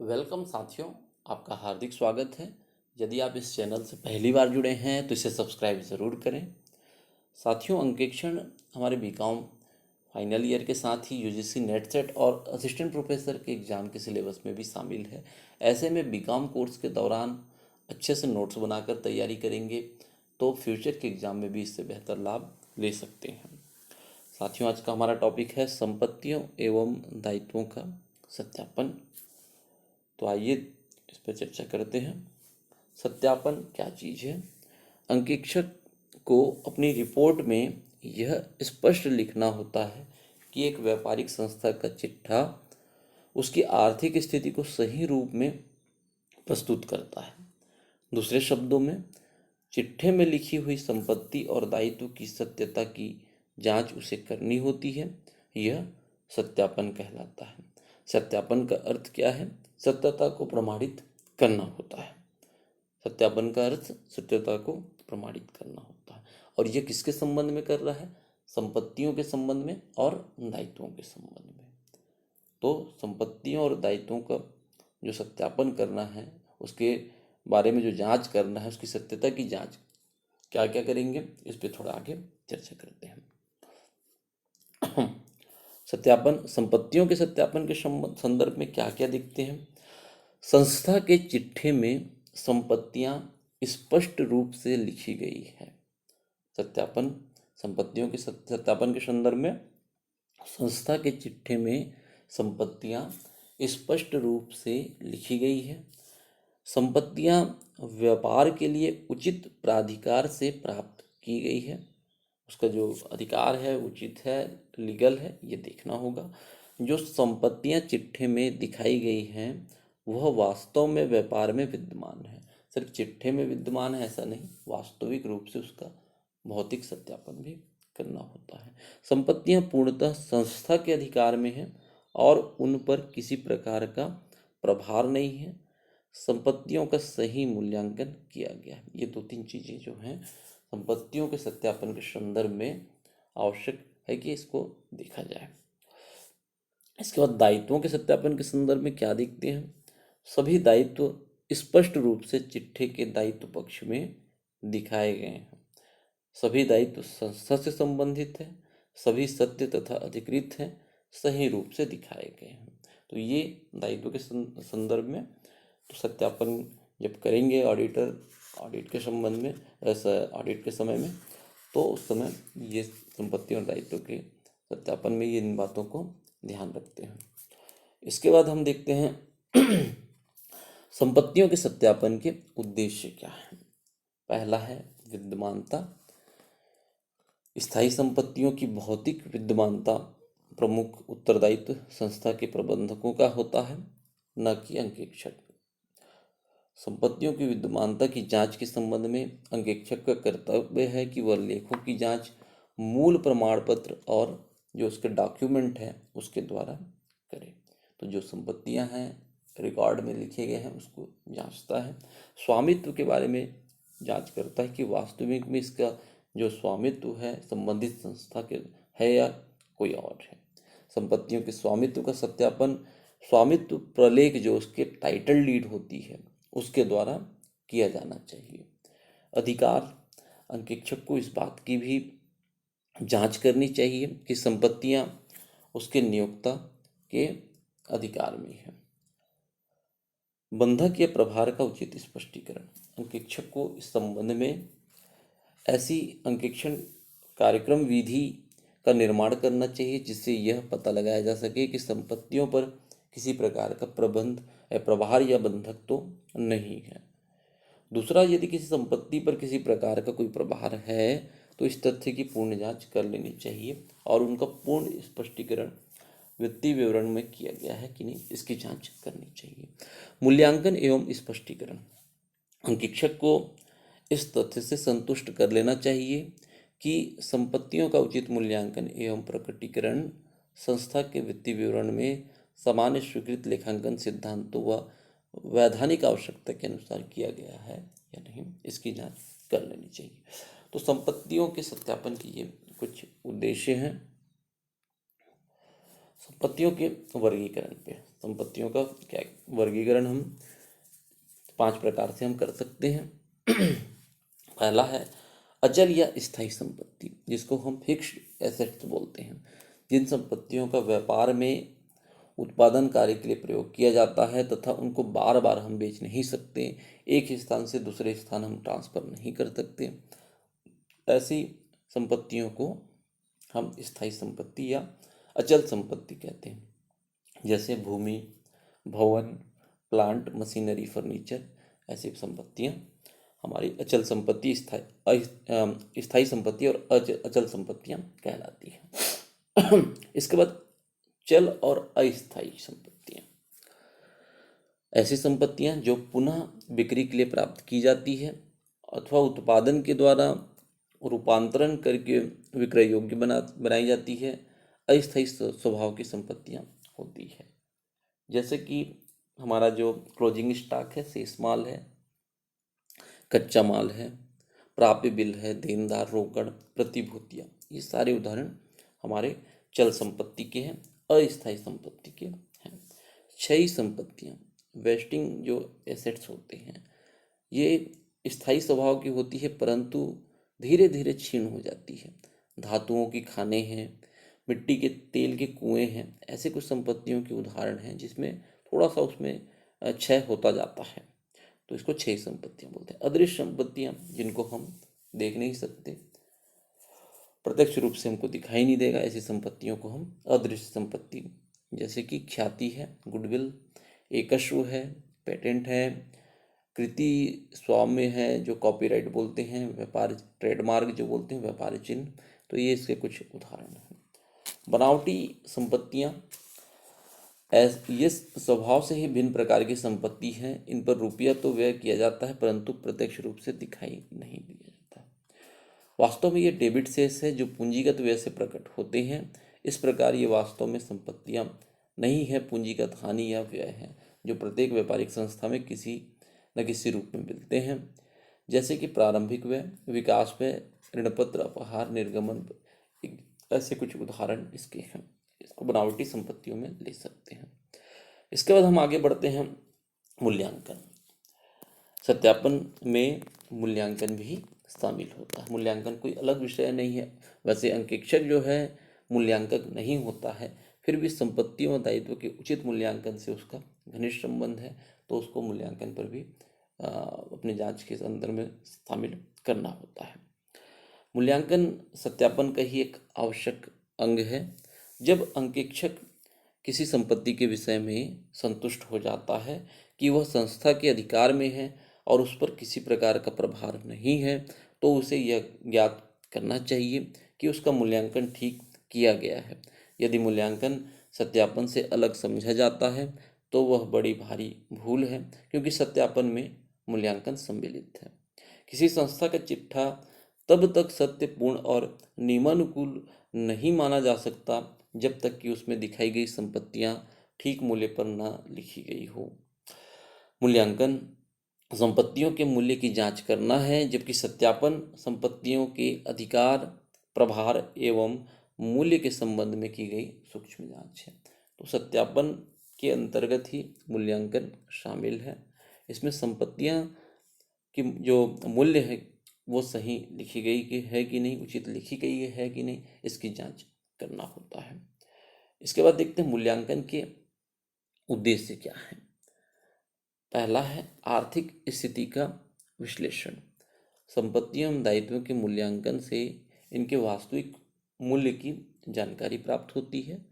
Welcome साथियों, आपका हार्दिक स्वागत है। यदि आप इस चैनल से पहली बार जुड़े हैं तो इसे सब्सक्राइब ज़रूर करें। साथियों, अंकेक्षण हमारे बीकॉम फाइनल ईयर के साथ ही यूजीसी नेट सेट और असिस्टेंट प्रोफेसर के एग्ज़ाम के सिलेबस में भी शामिल है। ऐसे में बीकॉम कोर्स के दौरान अच्छे से नोट्स बनाकर तैयारी करेंगे तो फ्यूचर के एग्ज़ाम में भी इससे बेहतर लाभ ले सकते हैं। साथियों, आज का हमारा टॉपिक है संपत्तियों एवं दायित्वों का सत्यापन। तो आइए इस पर चर्चा करते हैं। सत्यापन क्या चीज़ है? अंकेक्षक को अपनी रिपोर्ट में यह स्पष्ट लिखना होता है कि एक व्यापारिक संस्था का चिट्ठा उसकी आर्थिक स्थिति को सही रूप में प्रस्तुत करता है। दूसरे शब्दों में, चिट्ठे में लिखी हुई संपत्ति और दायित्व की सत्यता की जांच उसे करनी होती है। यह सत्यापन कहलाता है। सत्यापन का अर्थ क्या है? सत्यता को प्रमाणित करना होता है। सत्यापन का अर्थ सत्यता को प्रमाणित करना होता है। और यह किसके संबंध में कर रहा है? संपत्तियों के संबंध में और दायित्वों के संबंध में। तो संपत्तियों और दायित्वों का जो सत्यापन करना है, उसके बारे में जो जांच करना है, उसकी सत्यता की जांच क्या क्या करेंगे, इस पे थोड़ा आगे चर्चा करते हैं। सत्यापन, संपत्तियों के सत्यापन के संदर्भ में क्या क्या दिखते हैं? संस्था के चिट्ठे में संपत्तियां स्पष्ट रूप से लिखी गई है। सत्यापन, संपत्तियों के सत्यापन के संदर्भ में संस्था के चिट्ठे में संपत्तियां स्पष्ट रूप से लिखी गई है। संपत्तियां व्यापार के लिए उचित प्राधिकार से प्राप्त की गई है। उसका जो अधिकार है उचित है, लीगल है, ये देखना होगा। जो संपत्तियां चिट्ठे में दिखाई गई हैं वह वास्तव में व्यापार में विद्यमान है। सिर्फ चिट्ठे में विद्यमान है ऐसा नहीं, वास्तविक रूप से उसका भौतिक सत्यापन भी करना होता है। संपत्तियां पूर्णतः संस्था के अधिकार में हैं और उन पर किसी प्रकार का प्रभार नहीं है। संपत्तियों का सही मूल्यांकन किया गया है। ये दो तीन चीज़ें जो हैं संपत्तियों के सत्यापन के संदर्भ में आवश्यक है कि इसको देखा जाए। इसके बाद दायित्वों के सत्यापन के संदर्भ में क्या देखते हैं? सभी दायित्व स्पष्ट रूप से चिट्ठे के दायित्व पक्ष में दिखाए गए हैं। सभी दायित्व संस्था से संबंधित है, सभी सत्य तथा अधिकृत हैं, सही रूप से दिखाए गए हैं। तो ये दायित्व के संदर्भ में तो सत्यापन जब करेंगे ऑडिट के संबंध में, ऑडिट के समय में, तो उस समय ये संपत्ति और दायित्व के सत्यापन में ये इन बातों को ध्यान रखते हैं। इसके बाद हम देखते हैं संपत्तियों के सत्यापन के उद्देश्य क्या है। पहला है विद्यमानता। स्थायी संपत्तियों की भौतिक विद्यमानता प्रमुख उत्तरदायित्व संस्था के प्रबंधकों का होता है, न कि अंकेक्षक। संपत्तियों की विद्यमानता की जांच के संबंध में अंकेक्षक का कर्तव्य है कि वह लेखों की जांच मूल प्रमाण पत्र और जो उसके डॉक्यूमेंट है उसके द्वारा करे। तो जो संपत्तियां हैं रिकॉर्ड में लिखे गए हैं उसको जांचता है। स्वामित्व के बारे में जांच करता है कि वास्तविक में इसका जो स्वामित्व है संबंधित संस्था के है या कोई और है। संपत्तियों के स्वामित्व का सत्यापन स्वामित्व प्रलेख जो उसके टाइटल डीड होती है उसके द्वारा किया जाना चाहिए। अधिकार, अंकेक्षक को इस बात की भी जांच करनी चाहिए कि संपत्तियां उसके नियोक्ता के अधिकार में है। बंधक या प्रभार का उचित स्पष्टीकरण, अंकेक्षक को इस संबंध में ऐसी अंकेक्षण कार्यक्रम विधि का निर्माण करना चाहिए जिससे यह पता लगाया जा सके कि संपत्तियों पर किसी प्रकार का प्रबंध या प्रभार या बंधक तो नहीं है। दूसरा, यदि किसी संपत्ति पर किसी प्रकार का कोई प्रभार है तो इस तथ्य की पूर्ण जांच कर लेनी चाहिए और उनका पूर्ण स्पष्टीकरण वित्तीय विवरण में किया गया है कि नहीं, इसकी जांच करनी चाहिए। मूल्यांकन एवं स्पष्टीकरण, अंकेक्षक को इस तथ्य से संतुष्ट कर लेना चाहिए कि संपत्तियों का उचित मूल्यांकन एवं प्रकटीकरण संस्था के वित्तीय विवरण में सामान्य स्वीकृत लेखांकन सिद्धांतों व वैधानिक आवश्यकता के अनुसार किया गया है या नहीं, इसकी जांच कर लेनी चाहिए। तो संपत्तियों के सत्यापन के ये कुछ उद्देश्य हैं। संपत्तियों के वर्गीकरण पे, संपत्तियों का क्या वर्गीकरण हम 5 प्रकार से हम कर सकते हैं। पहला है अचल या स्थायी संपत्ति, जिसको हम फिक्स्ड एसेट्स बोलते हैं। जिन संपत्तियों का व्यापार में उत्पादन कार्य के लिए प्रयोग किया जाता है तथा उनको बार बार हम बेच नहीं सकते, एक स्थान से दूसरे स्थान हम ट्रांसफर नहीं कर सकते, ऐसी संपत्तियों को हम स्थायी संपत्ति या अचल संपत्ति कहते हैं। जैसे भूमि, भवन, प्लांट, मशीनरी, फर्नीचर, ऐसी संपत्तियां हमारी अचल संपत्ति, स्थायी संपत्ति और अचल संपत्तियां कहलाती हैं। इसके बाद चल और अस्थायी संपत्तियां, ऐसी संपत्तियां जो पुनः बिक्री के लिए प्राप्त की जाती है अथवा उत्पादन के द्वारा रूपांतरण करके विक्रय योग्य बनाई जाती है। अस्थायी स्वभाव की संपत्तियां होती है, जैसे कि हमारा जो क्लोजिंग स्टॉक है, शेष माल है, कच्चा माल है, प्राप्य बिल है, देनदार, रोकड़, प्रतिभूतियां, ये सारे उदाहरण हमारे चल संपत्ति के हैं, अस्थायी संपत्ति के हैं। क्षयी संपत्तियां, वेस्टिंग जो एसेट्स होते हैं, ये स्थायी स्वभाव की होती है परंतु धीरे धीरे क्षीण हो जाती है। धातुओं की खानें हैं, मिट्टी के तेल के कुएं हैं, ऐसे कुछ संपत्तियों के उदाहरण हैं जिसमें थोड़ा सा उसमें क्षय होता जाता है, तो इसको क्षय संपत्तियां बोलते हैं। अदृश्य संपत्तियां, जिनको हम देख नहीं सकते, प्रत्यक्ष रूप से हमको दिखाई नहीं देगा, ऐसी संपत्तियों को हम अदृश्य संपत्ति, जैसे कि ख्याति है, गुडविल, एकस्व है, पेटेंट है, कृति स्वाम्य है जो कॉपीराइट बोलते हैं, व्यापार ट्रेडमार्क जो बोलते हैं, व्यापार चिन्ह, तो ये इसके कुछ उदाहरण हैं। बनावटी संपत्तियां, ये स्वभाव से ही भिन्न प्रकार की संपत्ति हैं। इन पर रुपया तो व्यय किया जाता है परंतु प्रत्यक्ष रूप से दिखाई नहीं दिया जाता। वास्तव में ये डेबिट शेष है जो पूंजीगत व्यय से प्रकट होते हैं। इस प्रकार ये वास्तव में संपत्तियां नहीं है, पूंजीगत हानि या व्यय है जो प्रत्येक व्यापारिक संस्था में किसी न किसी रूप में मिलते हैं, जैसे कि प्रारंभिक व्यय, विकास व्यय, ऋणपत्र, अपहार, निर्गमन, ऐसे कुछ उदाहरण इसके हैं। इसको बनावटी संपत्तियों में ले सकते हैं। इसके बाद हम आगे बढ़ते हैं मूल्यांकन। सत्यापन में मूल्यांकन भी शामिल होता है। मूल्यांकन कोई अलग विषय नहीं है, वैसे अंकेक्षक जो है मूल्यांकक नहीं होता है, फिर भी संपत्तियों और दायित्व के उचित मूल्यांकन से उसका घनिष्ठ संबंध है, तो उसको मूल्यांकन पर भी अपनी जांच के अंदर में शामिल करना होता है। मूल्यांकन सत्यापन का ही एक आवश्यक अंग है। जब अंकेक्षक किसी संपत्ति के विषय में संतुष्ट हो जाता है कि वह संस्था के अधिकार में है और उस पर किसी प्रकार का प्रभाव नहीं है, तो उसे यह ज्ञात करना चाहिए कि उसका मूल्यांकन ठीक किया गया है। यदि मूल्यांकन सत्यापन से अलग समझा जाता है तो वह बड़ी भारी भूल है, क्योंकि सत्यापन में मूल्यांकन सम्मिलित है। किसी संस्था का चिट्ठा तब तक सत्यपूर्ण और नियमानुकूल नहीं माना जा सकता जब तक कि उसमें दिखाई गई संपत्तियां ठीक मूल्य पर न लिखी गई हो। मूल्यांकन संपत्तियों के मूल्य की जांच करना है, जबकि सत्यापन संपत्तियों के अधिकार, प्रभार एवं मूल्य के संबंध में की गई सूक्ष्म जांच है। तो सत्यापन के अंतर्गत ही मूल्यांकन शामिल है। इसमें संपत्तियां की जो मूल्य है वो सही लिखी गई कि है कि नहीं, उचित लिखी गई है कि नहीं, इसकी जांच करना होता है। इसके बाद देखते हैं मूल्यांकन के उद्देश्य क्या है। पहला है आर्थिक स्थिति का विश्लेषण। संपत्तियों एवं दायित्वों के मूल्यांकन से इनके वास्तविक मूल्य की जानकारी प्राप्त होती है।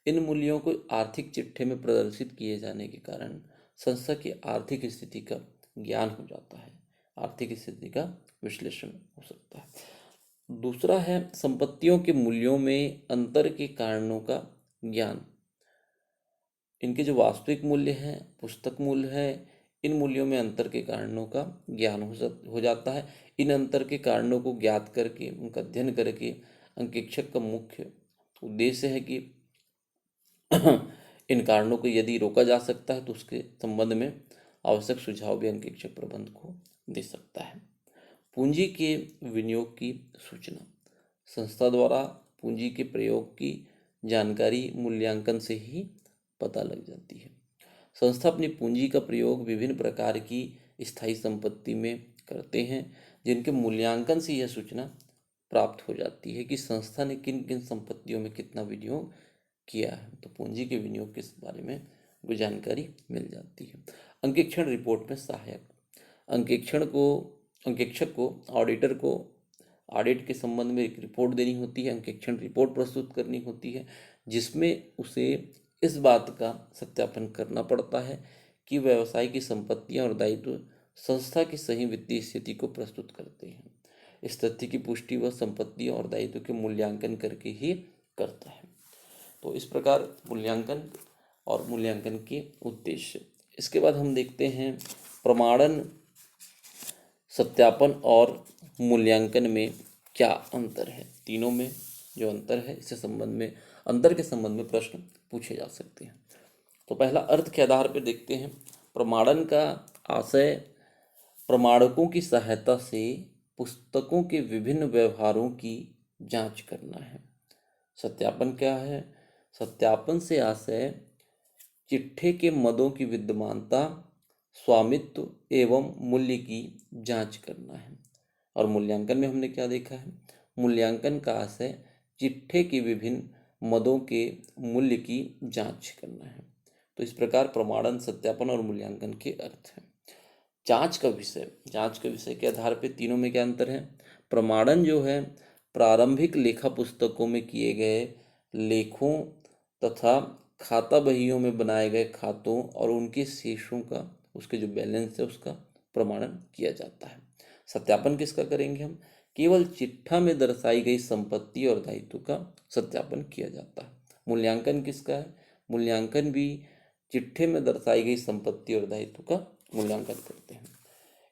इन मूल्यों को आर्थिक चिट्ठे में प्रदर्शित किए जाने के कारण संस्था की आर्थिक स्थिति का ज्ञान हो जाता है, आर्थिक स्थिति का विश्लेषण हो सकता है। दूसरा है संपत्तियों के मूल्यों में अंतर के कारणों का ज्ञान। इनके जो वास्तविक मूल्य है, पुस्तक मूल्य है, इन मूल्यों में अंतर के कारणों का ज्ञान हो जाता है। इन अंतर के कारणों को ज्ञात करके उनका अध्ययन करके अंकेक्षक का मुख्य उद्देश्य है कि इन कारणों को यदि रोका जा सकता है तो उसके संबंध में आवश्यक सुझाव भी अंकेक्षक प्रबंध को दे सकता है। पूंजी के विनियोग की सूचना। संस्था द्वारा पूंजी के प्रयोग की जानकारी मूल्यांकन से ही पता लग जाती है। संस्था अपनी पूंजी का प्रयोग विभिन्न प्रकार की स्थायी संपत्ति में करते हैं, जिनके मूल्यांकन से यह सूचना प्राप्त हो जाती है कि संस्था ने किन किन संपत्तियों में कितना विनियोग किया है। तो पूंजी के विनियोग के बारे में वो जानकारी मिल जाती है। अंकेक्षण रिपोर्ट में सहायक, अंकेक्षक को ऑडिटर को ऑडिट के संबंध में एक रिपोर्ट देनी होती है, अंकेक्षण रिपोर्ट प्रस्तुत करनी होती है, जिसमें उसे इस बात का सत्यापन करना पड़ता है कि व्यवसाय की संपत्तियां और दायित्व संस्था की सही वित्तीय स्थिति को प्रस्तुत करते हैं। इस तथ्य की पुष्टि वह संपत्तियों और दायित्व के मूल्यांकन करके ही करता है। तो इस प्रकार मूल्यांकन और मूल्यांकन के उद्देश्य। इसके बाद हम देखते हैं प्रमाणन, सत्यापन और मूल्यांकन में क्या अंतर है। तीनों में जो अंतर है, इससे संबंध में अंतर के संबंध में प्रश्न पूछे जा सकते हैं। तो पहला अर्थ के आधार पर देखते हैं। प्रमाणन का आशय प्रमाणकों की सहायता से पुस्तकों के विभिन्न व्यवहारों की जांच करना है। सत्यापन क्या है? सत्यापन से आशय चिट्ठे के मदों की विद्यमानता, स्वामित्व एवं मूल्य की जांच करना है। और मूल्यांकन में हमने क्या देखा है? मूल्यांकन का आशय चिट्ठे के विभिन्न मदों के मूल्य की जांच करना है। तो इस प्रकार प्रमाणन, सत्यापन और मूल्यांकन के अर्थ हैं। जांच का विषय के आधार पर तीनों में क्या अंतर है? प्रमाणन जो है प्रारंभिक लेखा पुस्तकों में किए गए लेखों तथा खाता बहियों में बनाए गए खातों और उनके शेषों का, उसके जो बैलेंस है उसका प्रमाणन किया जाता है। सत्यापन किसका करेंगे हम? केवल चिट्ठा में दर्शाई गई संपत्ति और दायित्व का सत्यापन किया जाता है। मूल्यांकन किसका है? मूल्यांकन भी चिट्ठे में दर्शाई गई संपत्ति और दायित्व का मूल्यांकन करते हैं।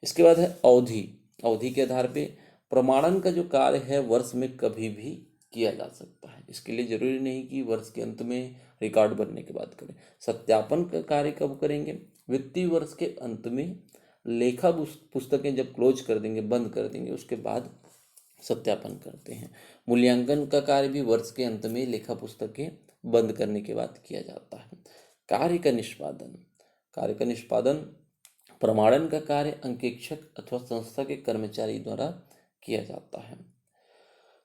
इसके बाद है अवधि के आधार पे प्रमाणन का जो कार्य है वर्ष में कभी भी किया जा सकता है। इसके लिए जरूरी नहीं कि वर्ष के अंत में रिकॉर्ड बनने के बाद करें। सत्यापन का कार्य कब करेंगे? वित्तीय वर्ष के अंत में लेखा पुस्तकें जब क्लोज कर देंगे, बंद कर देंगे, उसके बाद सत्यापन करते हैं। मूल्यांकन का कार्य भी वर्ष के अंत में लेखा पुस्तकें बंद करने के बाद किया जाता है। कार्य का निष्पादन प्रमाणन का कार्य अंकेक्षक अथवा संस्था के कर्मचारी द्वारा किया जाता है।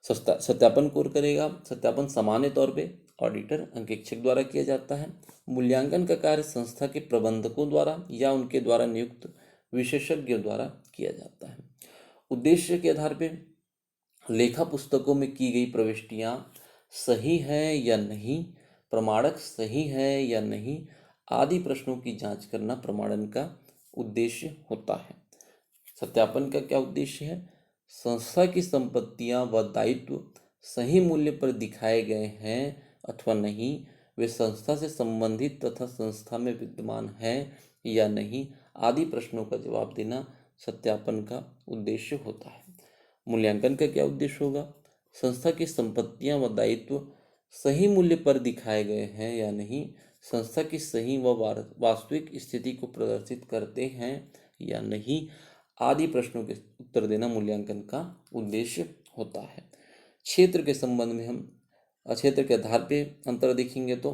सत्यापन कौन करेगा? सत्यापन सामान्य तौर पे ऑडिटर, अंकेक्षक द्वारा किया जाता है। मूल्यांकन का कार्य संस्था के प्रबंधकों द्वारा या उनके द्वारा नियुक्त विशेषज्ञों द्वारा किया जाता है। उद्देश्य के आधार पे लेखा पुस्तकों में की गई प्रविष्टियां सही है या नहीं, प्रमाणक सही है या नहीं आदि प्रश्नों की जांच करना प्रमाणन का उद्देश्य होता है। सत्यापन का क्या उद्देश्य है? संस्था की संपत्तियां व दायित्व सही मूल्य पर दिखाए गए हैं अथवा नहीं, वे संस्था से संबंधित तथा संस्था में विद्यमान है या नहीं आदि प्रश्नों का जवाब देना सत्यापन का उद्देश्य होता है। मूल्यांकन का क्या उद्देश्य होगा? संस्था की संपत्तियां व दायित्व सही मूल्य पर दिखाए गए हैं या नहीं, संस्था की सही व वास्तविक स्थिति को प्रदर्शित करते हैं या नहीं आदि प्रश्नों के उत्तर देना मूल्यांकन का उद्देश्य होता है। क्षेत्र के संबंध में हम क्षेत्र के आधार पे अंतर देखेंगे तो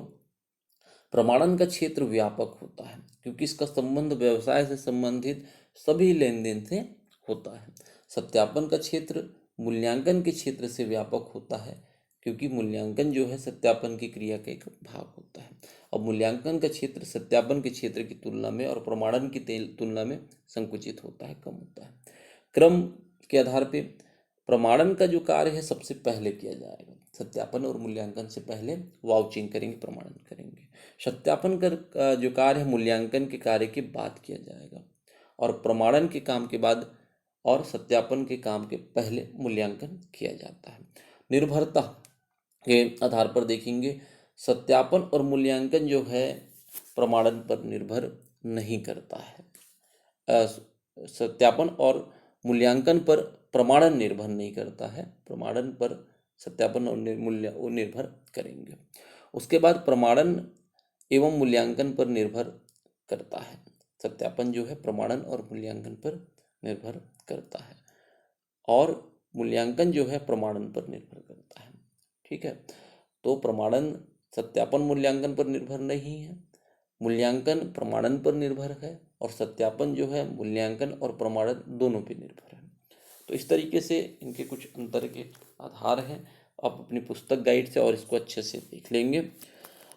प्रमाणन का क्षेत्र व्यापक होता है क्योंकि इसका संबंध व्यवसाय से संबंधित सभी लेन देन से होता है। सत्यापन का क्षेत्र मूल्यांकन के क्षेत्र से व्यापक होता है क्योंकि मूल्यांकन जो है सत्यापन की क्रिया का एक भाग होता है। और मूल्यांकन का क्षेत्र सत्यापन के क्षेत्र की तुलना में और प्रमाणन की तुलना में संकुचित होता है, कम होता है। क्रम के आधार पे प्रमाणन का जो कार्य है सबसे पहले किया जाएगा। सत्यापन और मूल्यांकन से पहले वाउचिंग करेंगे, प्रमाणन करेंगे। सत्यापन का जो कार्य है मूल्यांकन के कार्य के बाद किया जाएगा और प्रमाणन के काम के बाद और सत्यापन के काम के पहले मूल्यांकन किया जाता है। निर्भरता के आधार पर देखेंगे सत्यापन और मूल्यांकन जो है प्रमाणन पर निर्भर नहीं करता है। सत्यापन और मूल्यांकन पर प्रमाणन निर्भर नहीं करता है, प्रमाणन पर सत्यापन और निर्भर करेंगे। उसके बाद प्रमाणन एवं मूल्यांकन पर निर्भर करता है। सत्यापन जो है प्रमाणन और मूल्यांकन पर निर्भर करता है और मूल्यांकन जो है प्रमाणन पर निर्भर करता है। ठीक है। तो प्रमाणन सत्यापन मूल्यांकन पर निर्भर नहीं है, मूल्यांकन प्रमाणन पर निर्भर है, और सत्यापन जो है मूल्यांकन और प्रमाणन दोनों पर निर्भर है। तो इस तरीके से इनके कुछ अंतर के आधार हैं। आप अपनी पुस्तक गाइड से और इसको अच्छे से देख लेंगे।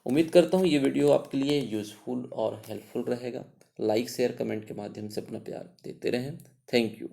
उम्मीद करता हूँ ये वीडियो आपके लिए यूज़फुल और हेल्पफुल रहेगा। लाइक शेयर कमेंट के माध्यम से अपना प्यार देते रहें। Thank you.